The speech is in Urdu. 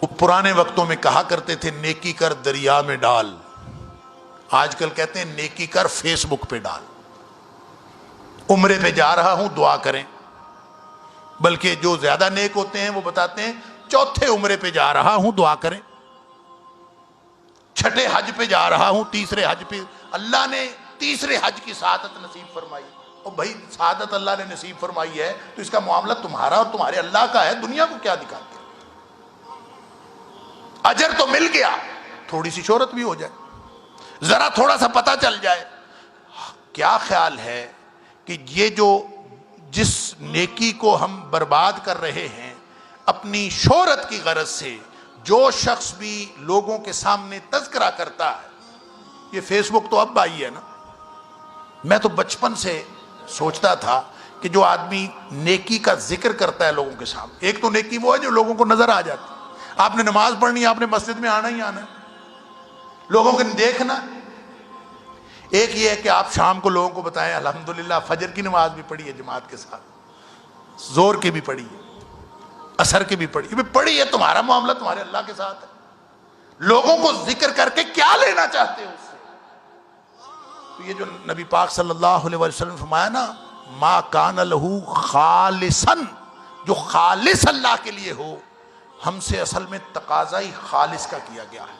وہ پرانے وقتوں میں کہا کرتے تھے نیکی کر دریا میں ڈال، آج کل کہتے ہیں نیکی کر فیس بک پہ ڈال۔ عمرے پہ جا رہا ہوں دعا کریں، بلکہ جو زیادہ نیک ہوتے ہیں وہ بتاتے ہیں چوتھے عمرے پہ جا رہا ہوں دعا کریں، چھٹے حج پہ جا رہا ہوں، تیسرے حج پہ اللہ نے تیسرے حج کی سعادت نصیب فرمائی۔ اور بھائی سعادت اللہ نے نصیب فرمائی ہے تو اس کا معاملہ تمہارا اور تمہارے اللہ کا ہے، دنیا کو کیا دکھاتے ہیں؟ اجر تو مل گیا، تھوڑی سی شہرت بھی ہو جائے، ذرا تھوڑا سا پتہ چل جائے۔ کیا خیال ہے کہ یہ جو جس نیکی کو ہم برباد کر رہے ہیں اپنی شہرت کی غرض سے، جو شخص بھی لوگوں کے سامنے تذکرہ کرتا ہے، یہ فیس بک تو اب آئی ہے نا۔ میں تو بچپن سے سوچتا تھا کہ جو آدمی نیکی کا ذکر کرتا ہے لوگوں کے سامنے، ایک تو نیکی وہ ہے جو لوگوں کو نظر آ جاتی، آپ نے نماز پڑھنی ہے، آپ نے مسجد میں آنا ہی آنا ہے، لوگوں کو دیکھنا۔ ایک یہ ہے کہ آپ شام کو لوگوں کو بتائیں الحمدللہ فجر کی نماز بھی پڑھی ہے جماعت کے ساتھ، زور کی بھی پڑھی ہے، عصر کی بھی پڑھی ہے، پڑھی ہے، تمہارا معاملہ تمہارے اللہ کے ساتھ ہے۔ لوگوں کو ذکر کر کے کیا لینا چاہتے ہو اس سے؟ تو یہ جو نبی پاک صلی اللہ علیہ وسلم فرمایا نا، ما کان لہو خالصا، جو خالص اللہ کے لیے ہو، ہم سے اصل میں تقاضا ہی خالص کا کیا گیا ہے۔